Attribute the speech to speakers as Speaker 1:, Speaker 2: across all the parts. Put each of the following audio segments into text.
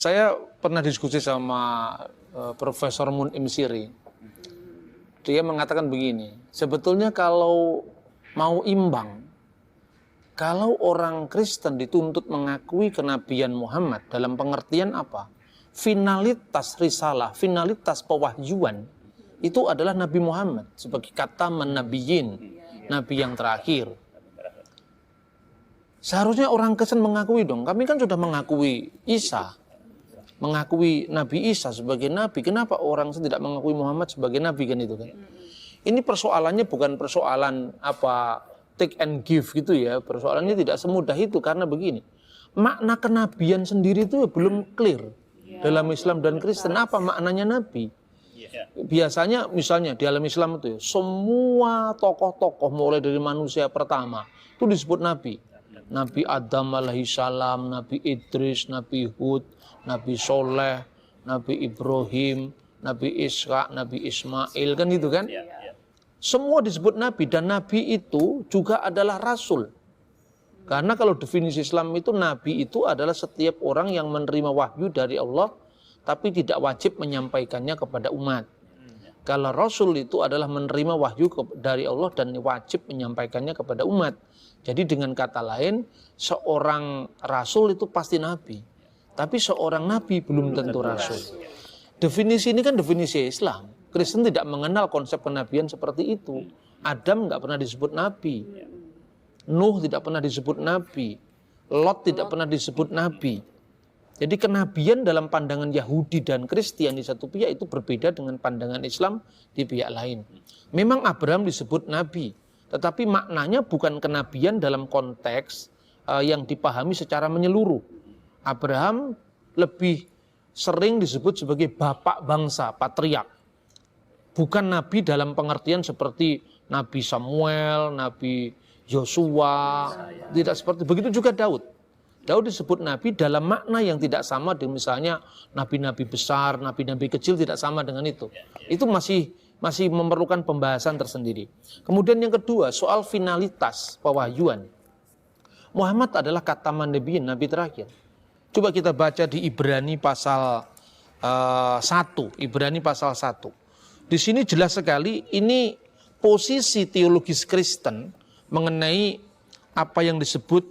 Speaker 1: Saya pernah diskusi sama Profesor Mun'im Siri. Dia mengatakan begini, sebetulnya kalau mau imbang, kalau orang Kristen dituntut mengakui kenabian Muhammad dalam pengertian apa? Finalitas risalah, finalitas pewahyuan itu adalah Nabi Muhammad sebagai kata menabiyin, Nabi yang terakhir. Seharusnya orang Kristen mengakui dong, kami kan sudah mengakui Isa, mengakui Nabi Isa sebagai Nabi. Kenapa orang tidak mengakui Muhammad sebagai Nabi kan itu kan? Ini persoalannya bukan persoalan apa take and give gitu ya. Persoalannya tidak semudah itu karena begini. Makna kenabian sendiri itu belum clear dalam Islam dan Kristen. Apa maknanya Nabi? Biasanya misalnya di dalam Islam itu ya, semua tokoh-tokoh mulai dari manusia pertama itu disebut Nabi. Nabi Adam alaihissalam, Nabi Idris, Nabi Hud, Nabi Soleh, Nabi Ibrahim, Nabi Ishak, Nabi Ismail, kan gitu kan? Semua disebut Nabi, dan Nabi itu juga adalah Rasul. Karena kalau definisi Islam itu, Nabi itu adalah setiap orang yang menerima wahyu dari Allah, tapi tidak wajib menyampaikannya kepada umat. Kalau Rasul itu adalah menerima wahyu dari Allah dan wajib menyampaikannya kepada umat. Jadi dengan kata lain, seorang Rasul itu pasti Nabi. Tapi seorang Nabi belum tentu Rasul. Definisi ini kan definisi Islam. Kristen tidak mengenal konsep kenabian seperti itu. Adam nggak pernah disebut Nabi. Nuh tidak pernah disebut Nabi. Lot tidak pernah disebut Nabi. Jadi kenabian dalam pandangan Yahudi dan Kristen di satu pihak itu berbeda dengan pandangan Islam di pihak lain. Memang Abraham disebut Nabi. Tetapi maknanya bukan kenabian dalam konteks yang dipahami secara menyeluruh. Abraham lebih sering disebut sebagai bapak bangsa, patriark. Bukan nabi dalam pengertian seperti Nabi Samuel, Nabi Yosua, tidak seperti begitu juga Daud. Daud disebut nabi dalam makna yang tidak sama dengan misalnya nabi-nabi besar, nabi-nabi kecil, tidak sama dengan itu. Itu masih memerlukan pembahasan tersendiri. Kemudian yang kedua, soal finalitas pewahyuan. Muhammad adalah kataman nabiyin, nabi terakhir. Coba kita baca di Ibrani pasal 1, Ibrani pasal 1. Di sini jelas sekali ini posisi teologis Kristen mengenai apa yang disebut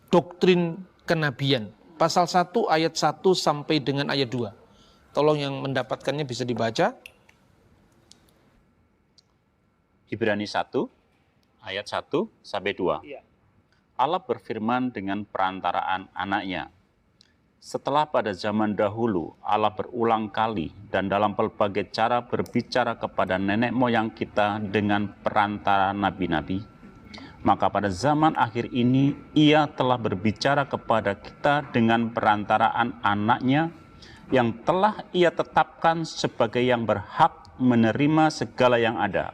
Speaker 1: doktrin kenabian. Pasal 1 ayat 1 sampai dengan ayat 2. Tolong yang mendapatkannya bisa dibaca.
Speaker 2: Ibrani 1 ayat 1 sampai 2. Allah berfirman dengan perantaraan anaknya. Setelah pada zaman dahulu Allah berulang kali dan dalam pelbagai cara berbicara kepada nenek moyang kita dengan perantara nabi-nabi, maka pada zaman akhir ini Ia telah berbicara kepada kita dengan perantaraan anaknya yang telah Ia tetapkan sebagai yang berhak menerima segala yang ada.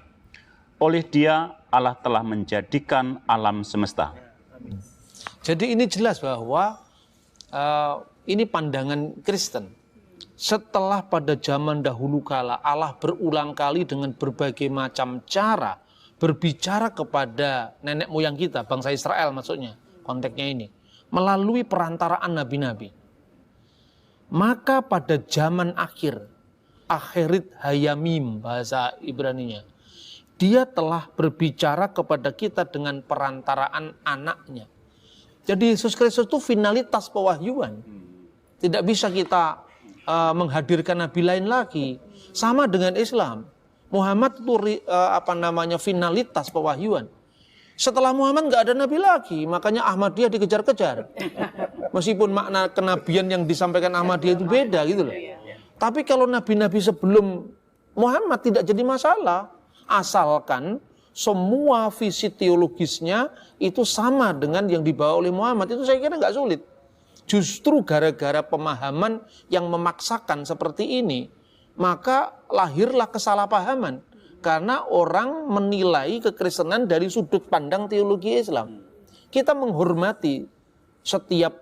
Speaker 2: Oleh Dia Allah telah menjadikan alam semesta.
Speaker 1: Jadi ini jelas bahwa ini pandangan Kristen. Setelah pada zaman dahulu kala Allah berulang kali dengan berbagai macam cara berbicara kepada nenek moyang kita, bangsa Israel maksudnya, konteksnya ini, melalui perantaraan nabi-nabi. Maka pada zaman akhir, akhirit hayamim bahasa Ibraninya, Dia telah berbicara kepada kita dengan perantaraan anaknya. Jadi Yesus Kristus itu finalitas pewahyuan. Tidak bisa kita menghadirkan nabi lain lagi. Sama dengan Islam. Muhammad itu finalitas pewahyuan. Setelah Muhammad nggak ada nabi lagi, makanya Ahmadiyah dikejar-kejar. Meskipun makna kenabian yang disampaikan Ahmadiyah itu beda gitu loh. Tapi kalau nabi-nabi sebelum Muhammad tidak jadi masalah, asalkan semua visi teologisnya itu sama dengan yang dibawa oleh Muhammad, itu saya kira nggak sulit. Justru gara-gara pemahaman yang memaksakan seperti ini, maka lahirlah kesalahpahaman. Karena orang menilai kekristenan dari sudut pandang teologi Islam. Kita menghormati setiap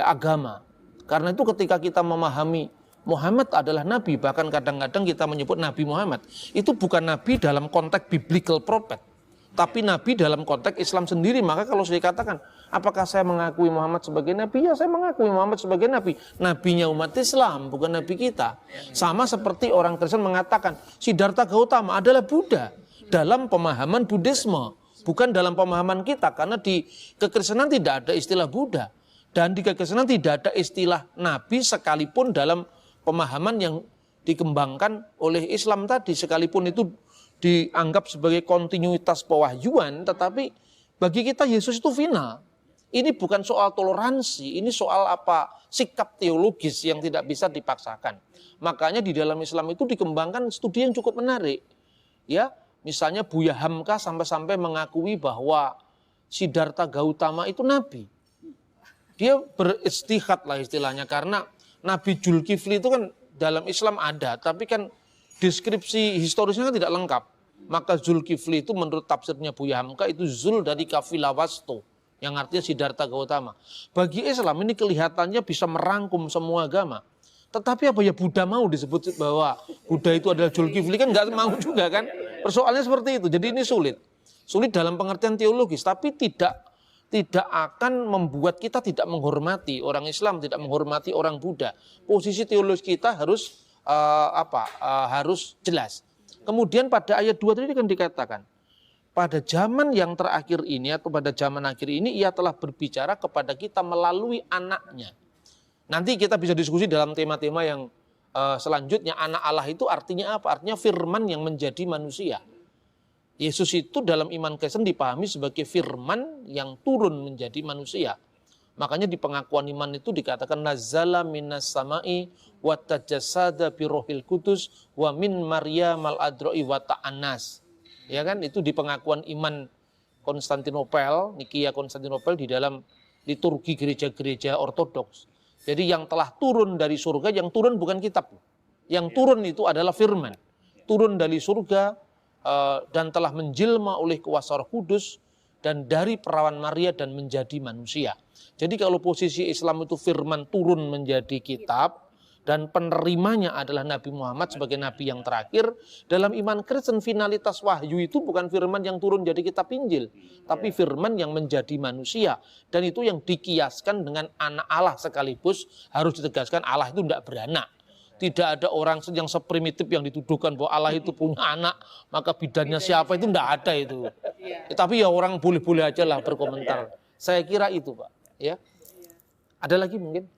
Speaker 1: agama. Karena itu ketika kita memahami Muhammad adalah nabi, bahkan kadang-kadang kita menyebut Nabi Muhammad, itu bukan nabi dalam konteks biblical prophet. Tapi nabi dalam konteks Islam sendiri. Maka kalau saya katakan, apakah saya mengakui Muhammad sebagai nabi? Ya, saya mengakui Muhammad sebagai nabi. Nabinya umat Islam, bukan nabi kita. Sama seperti orang Kristen mengatakan Siddhartha Gautama adalah Buddha dalam pemahaman Buddhisme, bukan dalam pemahaman kita. Karena di kekristenan tidak ada istilah Buddha, dan di kekristenan tidak ada istilah nabi sekalipun dalam pemahaman yang dikembangkan oleh Islam tadi, sekalipun itu dianggap sebagai kontinuitas pewahyuan, tetapi bagi kita Yesus itu final. Ini bukan soal toleransi, ini soal sikap teologis yang tidak bisa dipaksakan. Makanya di dalam Islam itu dikembangkan studi yang cukup menarik. Ya, misalnya Buya Hamka sampai-sampai mengakui bahwa Siddhartha Gautama itu nabi. Dia beristihad lah istilahnya, karena Nabi Zulkifli itu kan dalam Islam ada, tapi kan deskripsi historisnya kan tidak lengkap. Maka Zulkifli itu menurut tafsirnya Buya Hamka itu Zul dari kafilah Wasto, yang artinya Siddhartha Gautama. Bagi Islam ini kelihatannya bisa merangkum semua agama. Tetapi apa ya Buddha mau disebut bahwa Buddha itu adalah Zulkifli, kan nggak mau juga kan. Persoalannya seperti itu. Jadi ini sulit. Sulit dalam pengertian teologis, tapi tidak akan membuat kita tidak menghormati orang Islam, tidak menghormati orang Buddha. Posisi teologis kita harus harus jelas. Kemudian pada ayat 2 tadi kan dikatakan, pada zaman yang terakhir ini atau pada zaman akhir ini ia telah berbicara kepada kita melalui anaknya. Nanti kita bisa diskusi dalam tema-tema yang selanjutnya. Anak Allah itu artinya apa? Artinya firman yang menjadi manusia. Yesus itu dalam iman Kristen dipahami sebagai firman yang turun menjadi manusia. Makanya di pengakuan iman itu dikatakan nazala minas samai wa tajassada bi rohil kudus wa min Maryam al adroi wa ta'anas. Ya kan, itu di pengakuan iman Konstantinopel, Nikia Konstantinopel, di dalam liturgi gereja-gereja ortodoks. Jadi yang telah turun dari surga, yang turun bukan kitab. Yang turun itu adalah firman. Turun dari surga dan telah menjelma oleh kuasa Roh Kudus dan dari perawan Maria dan menjadi manusia. Jadi kalau posisi Islam itu firman turun menjadi kitab dan penerimanya adalah Nabi Muhammad sebagai nabi yang terakhir, dalam iman Kristen finalitas wahyu itu bukan firman yang turun jadi kitab Injil, tapi firman yang menjadi manusia. Dan itu yang dikiaskan dengan anak Allah sekaligus. Harus ditegaskan Allah itu tidak beranak. Tidak ada orang yang seprimitif yang dituduhkan bahwa Allah itu punya anak, maka bidannya siapa, itu tidak ada itu. Tapi ya orang boleh-boleh aja lah berkomentar. Saya kira itu Pak. Ya. Ada lagi mungkin?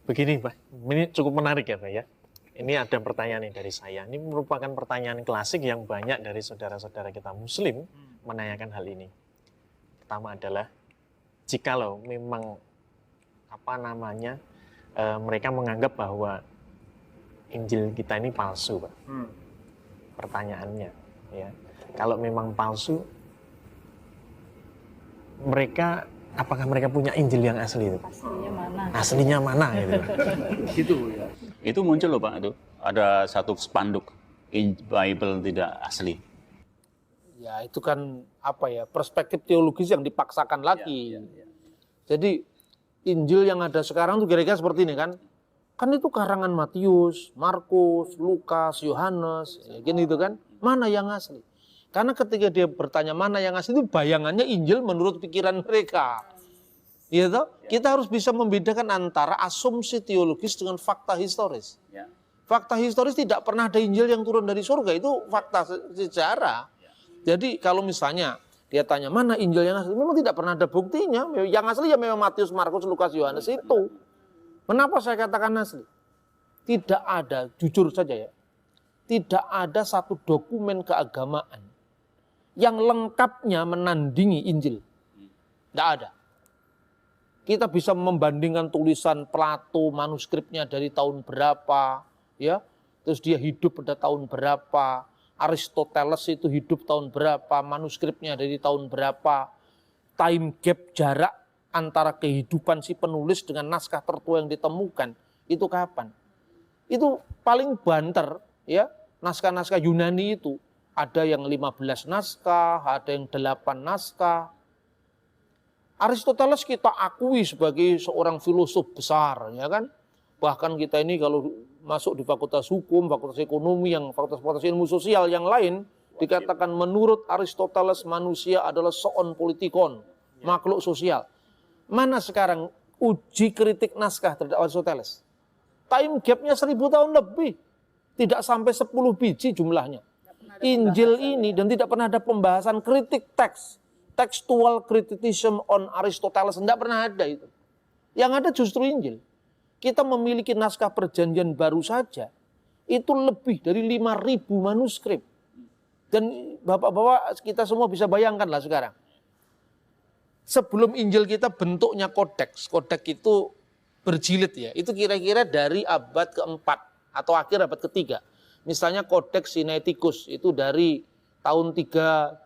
Speaker 3: Begini Pak, ini cukup menarik ya Pak ya. Ini ada pertanyaan nih dari saya. Ini merupakan pertanyaan klasik yang banyak dari saudara-saudara kita Muslim menanyakan hal ini. Pertama adalah, jikalau memang mereka menganggap bahwa Injil kita ini palsu, Pak. Pertanyaannya, ya, kalau memang palsu, apakah mereka punya Injil yang asli itu?
Speaker 4: Aslinya mana?
Speaker 3: Aslinya mana gitu?
Speaker 1: Gitu ya.
Speaker 2: Itu muncul loh Pak, itu ada satu spanduk Bible tidak asli.
Speaker 1: Ya itu kan perspektif teologis yang dipaksakan lagi. Jadi Injil yang ada sekarang tuh kira-kira seperti ini kan. Kan itu karangan Matius, Markus, Lukas, Yohanes, gitu kan. Mana yang asli? Karena ketika dia bertanya mana yang asli itu bayangannya Injil menurut pikiran mereka. Ya toh? Kita harus bisa membedakan antara asumsi teologis dengan fakta historis. Fakta historis tidak pernah ada Injil yang turun dari surga, itu fakta sejarah. Jadi kalau misalnya dia tanya mana Injil yang asli, memang tidak pernah ada buktinya. Yang asli ya memang Matius, Markus, Lukas, Yohanes itu. Kenapa saya katakan asli? Tidak ada, jujur saja ya, tidak ada satu dokumen keagamaan yang lengkapnya menandingi Injil. Tidak ada. Kita bisa membandingkan tulisan Plato, manuskripnya dari tahun berapa, ya, terus dia hidup pada tahun berapa, Aristoteles itu hidup tahun berapa, manuskripnya dari tahun berapa, time gap jarak antara kehidupan si penulis dengan naskah tertua yang ditemukan, itu kapan? Itu paling banter, ya, naskah-naskah Yunani itu. Ada yang 15 naskah, ada yang 8 naskah. Aristoteles kita akui sebagai seorang filosof besar, ya kan? Bahkan kita ini kalau masuk di fakultas hukum, fakultas ekonomi, yang fakultas ilmu sosial yang lain, Dikatakan menurut Aristoteles manusia adalah soon politikon, makhluk sosial. Mana sekarang uji kritik naskah terhadap Aristoteles? Time gapnya 1000 tahun lebih. Tidak sampai 10 biji jumlahnya. Injil ini dan tidak pernah ada pembahasan kritik teks. Textual criticism on Aristoteles. Tidak pernah ada itu. Yang ada justru Injil. Kita memiliki naskah perjanjian baru saja. Itu lebih dari 5.000 manuskrip. Dan bapak-bapak kita semua bisa bayangkan lah sekarang. Sebelum Injil kita bentuknya kodeks. Kodeks itu berjilid ya. Itu kira-kira dari abad keempat atau akhir abad ketiga. Misalnya Kodeks Sinaiticus itu dari tahun 325.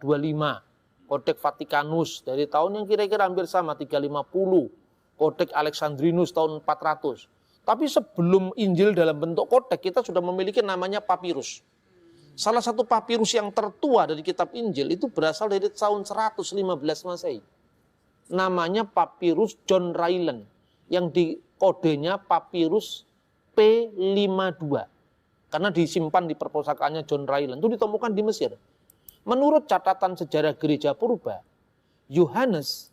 Speaker 1: Kodeks Vatikanus dari tahun yang kira-kira hampir sama 350. Kodeks Alexandrinus tahun 400. Tapi sebelum Injil dalam bentuk kodeks kita sudah memiliki namanya papirus. Salah satu papirus yang tertua dari kitab Injil itu berasal dari tahun 115 Masehi. Namanya papirus John Ryland yang di kodenya papirus P52. Karena disimpan di perpustakaannya John Ryland. Itu ditemukan di Mesir. Menurut catatan sejarah gereja purba, Yohanes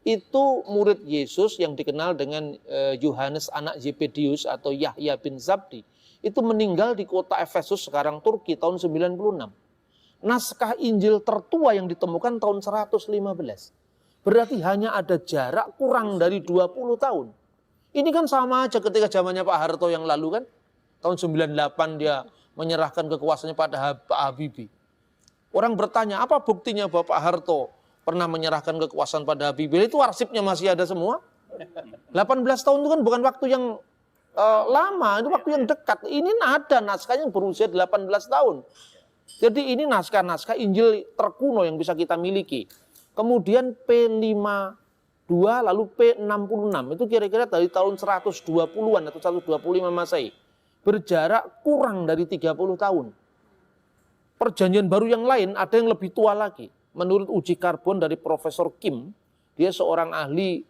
Speaker 1: itu murid Yesus yang dikenal dengan Yohanes anak Zebedius atau Yahya bin Zabdi. Itu meninggal di kota Efesus sekarang Turki tahun 96. Naskah Injil tertua yang ditemukan tahun 115. Berarti hanya ada jarak kurang dari 20 tahun. Ini kan sama aja ketika zamannya Pak Harto yang lalu kan. Tahun 98 dia menyerahkan kekuasaannya pada Pak Habibie. Orang bertanya, apa buktinya Bapak Harto pernah menyerahkan kekuasaan pada Habibie? Itu arsipnya masih ada semua. 18 tahun itu kan bukan waktu yang lama, itu waktu yang dekat. Ini ada naskah yang berusia 18 tahun. Jadi ini naskah-naskah Injil terkuno yang bisa kita miliki. Kemudian P52 lalu P66 itu kira-kira dari tahun 120-an atau 125 Masehi. Berjarak kurang dari 30 tahun. Perjanjian baru yang lain ada yang lebih tua lagi. Menurut uji karbon dari Profesor Kim, dia seorang ahli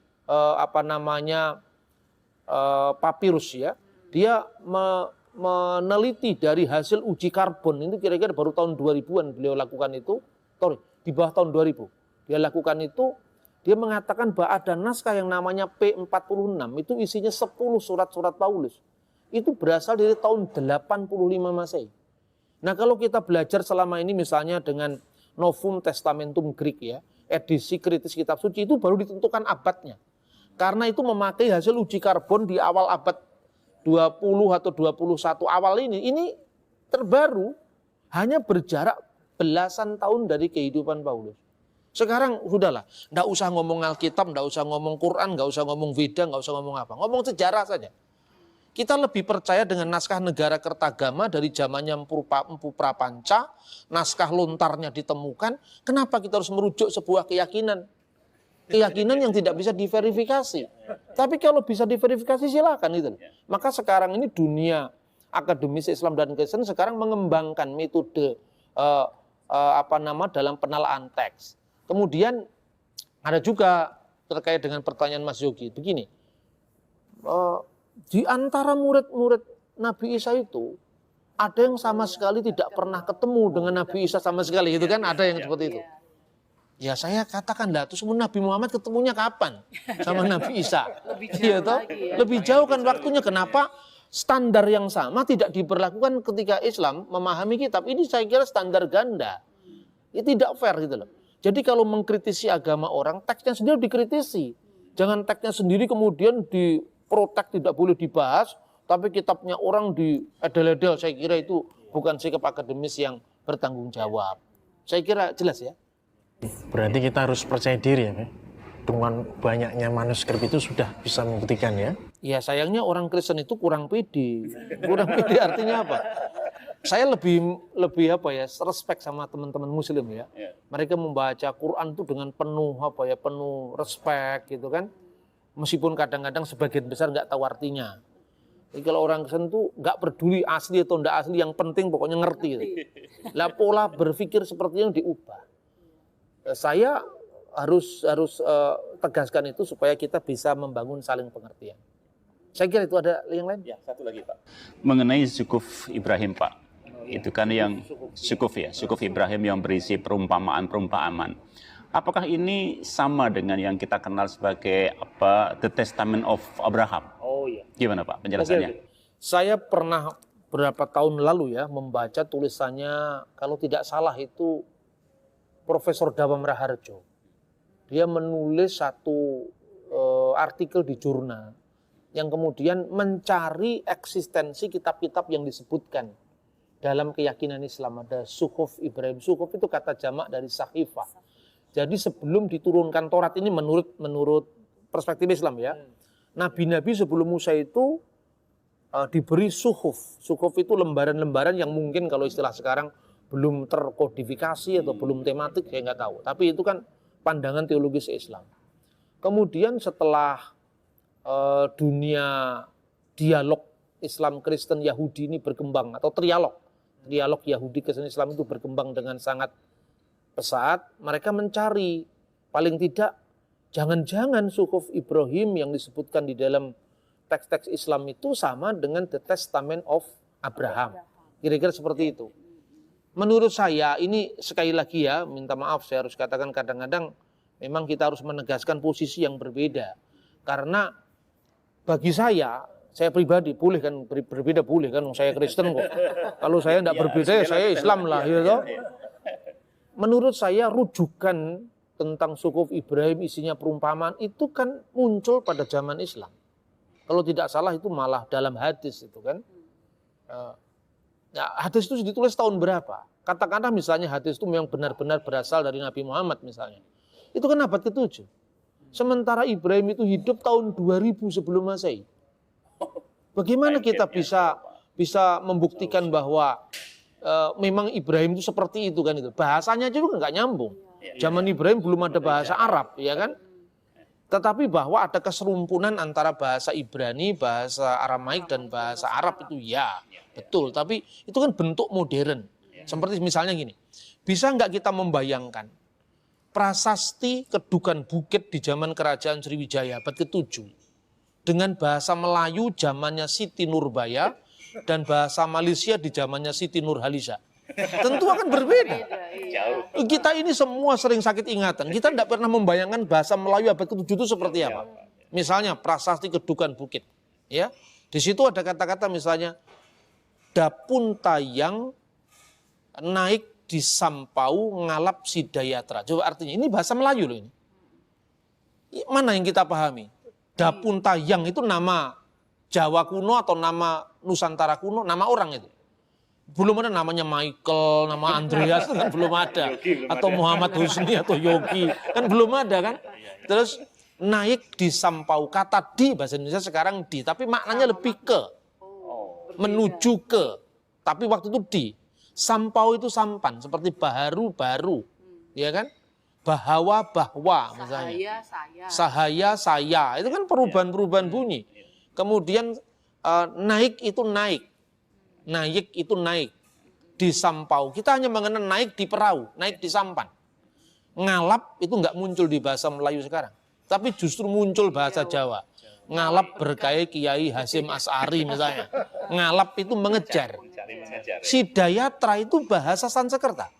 Speaker 1: papirus ya. Dia meneliti dari hasil uji karbon itu kira-kira baru tahun 2000-an beliau lakukan itu. Di bawah tahun 2000. Dia lakukan itu, dia mengatakan bahwa ada naskah yang namanya P46, itu isinya 10 surat-surat Paulus. Itu berasal dari tahun 85 Masehi. Nah kalau kita belajar selama ini misalnya dengan Novum Testamentum Greek ya, edisi kritis kitab suci itu baru ditentukan abadnya. Karena itu memakai hasil uji karbon di awal abad 20 atau 21 awal ini terbaru, hanya berjarak belasan tahun dari kehidupan Paulus. Sekarang sudahlah, nggak usah ngomong Alkitab, nggak usah ngomong Quran, nggak usah ngomong Veda, nggak usah ngomong apa. Ngomong sejarah saja. Kita lebih percaya dengan naskah Negara Kertagama dari zamannya Empu Prapanca, naskah lontarnya ditemukan. Kenapa kita harus merujuk sebuah keyakinan? Keyakinan yang tidak bisa diverifikasi. Tapi kalau bisa diverifikasi silakan itu. Maka sekarang ini dunia akademis Islam dan Kristen sekarang mengembangkan metode dalam penelaan teks. Kemudian ada juga terkait dengan pertanyaan Mas Yogi. Begini, di antara murid-murid Nabi Isa itu ada yang sama sekali tidak pernah ketemu dengan Nabi Isa sama sekali, gitu kan? Ada yang seperti itu. Ya saya katakan lah, terus Nabi Muhammad ketemunya kapan sama Nabi Isa? Lebih jauh kan waktunya. Kenapa standar yang sama tidak diberlakukan ketika Islam memahami kitab? Ini saya kira standar ganda. Ini tidak fair gitu loh. Jadi kalau mengkritisi agama orang, teksnya sendiri dikritisi. Jangan teksnya sendiri kemudian diprotek, tidak boleh dibahas, tapi kitabnya orang diedel-edel. Saya kira itu bukan sikap akademis yang bertanggung jawab. Saya kira jelas ya.
Speaker 3: Berarti kita harus percaya diri ya, Pak? Dengan banyaknya manuskrip itu sudah bisa membuktikan ya?
Speaker 1: Ya sayangnya orang Kristen itu kurang pede. Kurang pede artinya apa? Saya lebih respect sama teman-teman Muslim ya. Mereka membaca Quran itu dengan penuh penuh respect gitu kan. Meskipun kadang-kadang sebagian besar nggak tahu artinya. Jadi kalau orang Kristen itu nggak peduli asli atau nggak asli, yang penting pokoknya ngerti. Gitu. Lah pola berpikir seperti yang diubah. Saya harus tegaskan itu supaya kita bisa membangun saling pengertian. Saya kira itu ada yang lain.
Speaker 2: Ya, satu lagi Pak. Mengenai Zukuf Ibrahim Pak. Itu kan yang sukuf Ibrahim yang berisi perumpamaan. Apakah ini sama dengan yang kita kenal sebagai The Testament of Abraham?
Speaker 1: Oh iya.
Speaker 2: Gimana Pak penjelasannya?
Speaker 1: Oke. Saya pernah beberapa tahun lalu ya membaca tulisannya, kalau tidak salah itu Profesor Dawam Raharjo. Dia menulis satu artikel di jurnal yang kemudian mencari eksistensi kitab-kitab yang disebutkan dalam keyakinan Islam. Ada Suhuf Ibrahim. Suhuf itu kata jamak dari Sahifah. Jadi sebelum diturunkan Taurat ini menurut perspektif Islam ya, nabi-nabi sebelum Musa itu diberi suhuf. Suhuf itu lembaran-lembaran yang mungkin kalau istilah sekarang belum terkodifikasi atau belum tematik, saya nggak tahu. Tapi itu kan pandangan teologis Islam. Kemudian setelah dunia dialog Islam Kristen Yahudi ini berkembang, atau trialog Yahudi Kristen Islam itu berkembang dengan sangat pesat, mereka mencari paling tidak jangan-jangan Suhuf Ibrahim yang disebutkan di dalam teks-teks Islam itu sama dengan The Testament of Abraham. Kira-kira seperti itu. Menurut saya ini sekali lagi ya, minta maaf saya harus katakan kadang-kadang memang kita harus menegaskan posisi yang berbeda. Karena bagi saya pribadi boleh kan berbeda boleh kan, saya Kristen kok. Kalau saya tidak berbeda ya saya Islam lah gitu. Menurut saya rujukan tentang Suhuf Ibrahim isinya perumpamaan itu kan muncul pada zaman Islam. Kalau tidak salah itu malah dalam hadis itu kan. Hadis itu ditulis tahun berapa? Katakanlah misalnya hadis itu memang benar-benar berasal dari Nabi Muhammad misalnya. Itu kan abad ke-7. Sementara Ibrahim itu hidup tahun 2000 sebelum Masehi. Bagaimana kita bisa membuktikan bahwa memang Ibrahim itu seperti itu kan itu. Bahasanya juga nggak nyambung. Zaman Ibrahim belum ada bahasa Arab, ya kan? Tetapi bahwa ada keserumpunan antara bahasa Ibrani, bahasa Aramaik dan bahasa Arab itu ya, betul. Tapi itu kan bentuk modern. Seperti misalnya gini, bisa nggak kita membayangkan prasasti Kedukan Bukit di zaman Kerajaan Sriwijaya abad ke-7 dengan bahasa Melayu zamannya Siti Nurbaya dan bahasa Malaysia di zamannya Siti Nurhaliza. Tentu akan berbeda. Kita ini semua sering sakit ingatan. Kita tidak pernah membayangkan bahasa Melayu abad ke-7 itu seperti apa. Misalnya prasasti Kedukan Bukit. Ya, di situ ada kata-kata misalnya dapun tayang naik di sampau ngalap sidayatra. Coba artinya ini bahasa Melayu loh ini. Mana yang kita pahami? Dapun tayang itu nama Jawa kuno atau nama Nusantara kuno, nama orang itu. Belum ada namanya Michael, nama Andreas itu kan belum ada. Atau Muhammad Husni atau Yogi, kan belum ada kan. Terus naik di sampau, kata di bahasa Indonesia sekarang di, tapi maknanya lebih ke, menuju ke. Tapi waktu itu di. Sampau itu sampan, seperti baharu, ya kan? Bahawa, bahwa misalnya. Sahaya, saya. Itu kan perubahan-perubahan bunyi. Kemudian naik itu naik. Naik itu naik. Di sampau. Kita hanya mengenal naik di perahu, naik di sampan. Ngalap itu nggak muncul di bahasa Melayu sekarang. Tapi justru muncul bahasa Jawa. Ngalap berkait Kiai Hasyim Asy'ari misalnya. Ngalap itu mengejar. Sidayatra itu bahasa Sanskerta.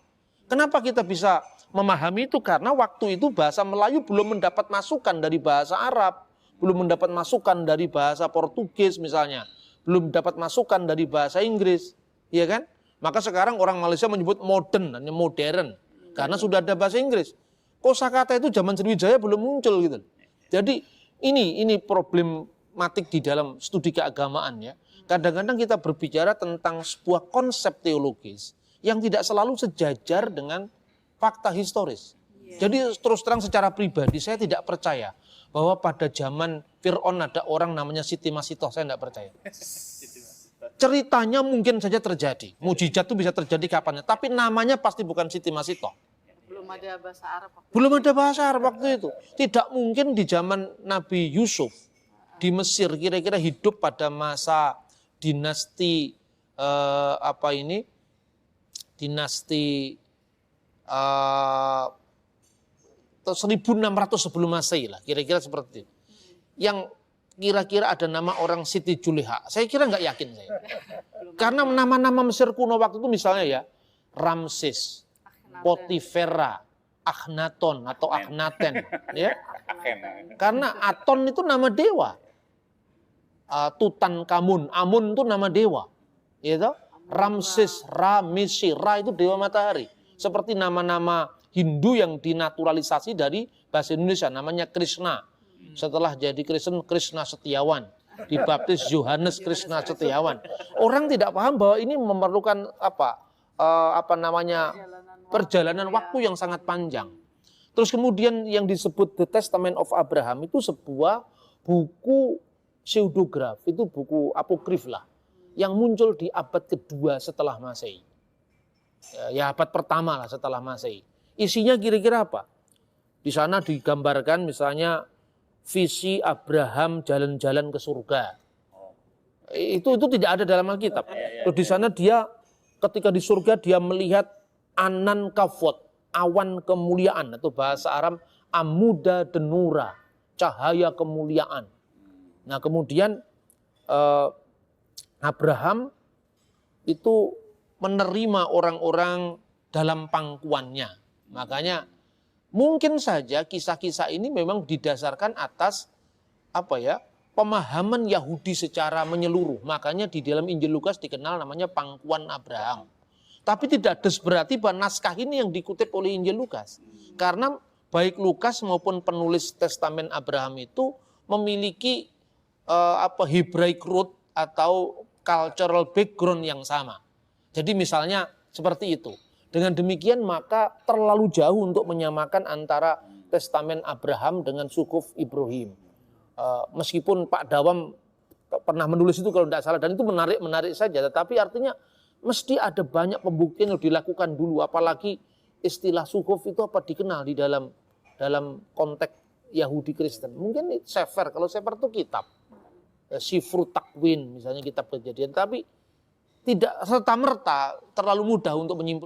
Speaker 1: Kenapa kita bisa memahami itu? Karena waktu itu bahasa Melayu belum mendapat masukan dari bahasa Arab. Belum mendapat masukan dari bahasa Portugis misalnya. Belum dapat masukan dari bahasa Inggris. Iya kan? Maka sekarang orang Malaysia menyebut modern, hanya modern. Karena sudah ada bahasa Inggris. Kosakata itu zaman Sriwijaya belum muncul gitu. Jadi ini problematik di dalam studi keagamaan ya. Kadang-kadang kita berbicara tentang sebuah konsep teologis yang tidak selalu sejajar dengan fakta historis. Jadi terus terang secara pribadi saya tidak percaya bahwa pada zaman Fir'aun ada orang namanya Siti Masitoh, saya tidak percaya. Ceritanya mungkin saja terjadi, mujizat itu bisa terjadi kapannya, tapi namanya pasti bukan Siti Masitoh.
Speaker 4: Belum ada bahasa Arab.
Speaker 1: Belum ada bahasa Arab waktu itu. Tidak mungkin di zaman Nabi Yusuf di Mesir kira-kira hidup pada masa dinasti dinasti 1600 sebelum Masehi lah, kira-kira seperti itu. Yang kira-kira ada nama orang Siti Juleha? Saya kira nggak yakin saya. Karena nama-nama Mesir kuno waktu itu misalnya ya, Ramses, Potifera, Akhenaton atau Akhenaten, ya. Karena Aton itu nama dewa. Tutankhamun, Amun itu nama dewa. Gitu? Ramses, Ra, Misi, Ra itu dewa matahari. Seperti nama-nama Hindu yang dinaturalisasi dari bahasa Indonesia, namanya Krishna. Setelah jadi Kristen, Krishna Setiawan. Dibaptis Yohanes Krishna Setiawan. Orang tidak paham bahwa ini memerlukan perjalanan waktu yang sangat panjang. Terus kemudian yang disebut The Testament of Abraham itu sebuah buku pseudograf, itu buku apokrif lah, yang muncul di abad kedua setelah Masehi. Ya abad pertama lah setelah Masehi. Isinya kira-kira apa? Di sana digambarkan misalnya visi Abraham jalan-jalan ke surga. Itu tidak ada dalam Alkitab. Terus di sana dia ketika di surga dia melihat anan kavod, awan kemuliaan, atau bahasa Arab amuda denura, cahaya kemuliaan. Nah kemudian Abraham itu menerima orang-orang dalam pangkuannya. Makanya mungkin saja kisah-kisah ini memang didasarkan atas pemahaman Yahudi secara menyeluruh. Makanya di dalam Injil Lukas dikenal namanya pangkuan Abraham. Tapi tidak berarti bahwa naskah ini yang dikutip oleh Injil Lukas. Karena baik Lukas maupun penulis Testamen Abraham itu memiliki Hebraic root atau cultural background yang sama. Jadi misalnya seperti itu. Dengan demikian maka terlalu jauh untuk menyamakan antara Testamen Abraham dengan Sukuf Ibrahim. Meskipun Pak Dawam pernah menulis itu kalau tidak salah, dan itu menarik saja. Tetapi artinya mesti ada banyak pembuktian yang dilakukan dulu. Apalagi istilah Sukuf itu dikenal di dalam konteks Yahudi Kristen. Mungkin Sefer, kalau Sefer itu kitab. Sifru Takwin misalnya kitab Kejadian. Tapi tidak serta-merta terlalu mudah untuk menyimpulkan.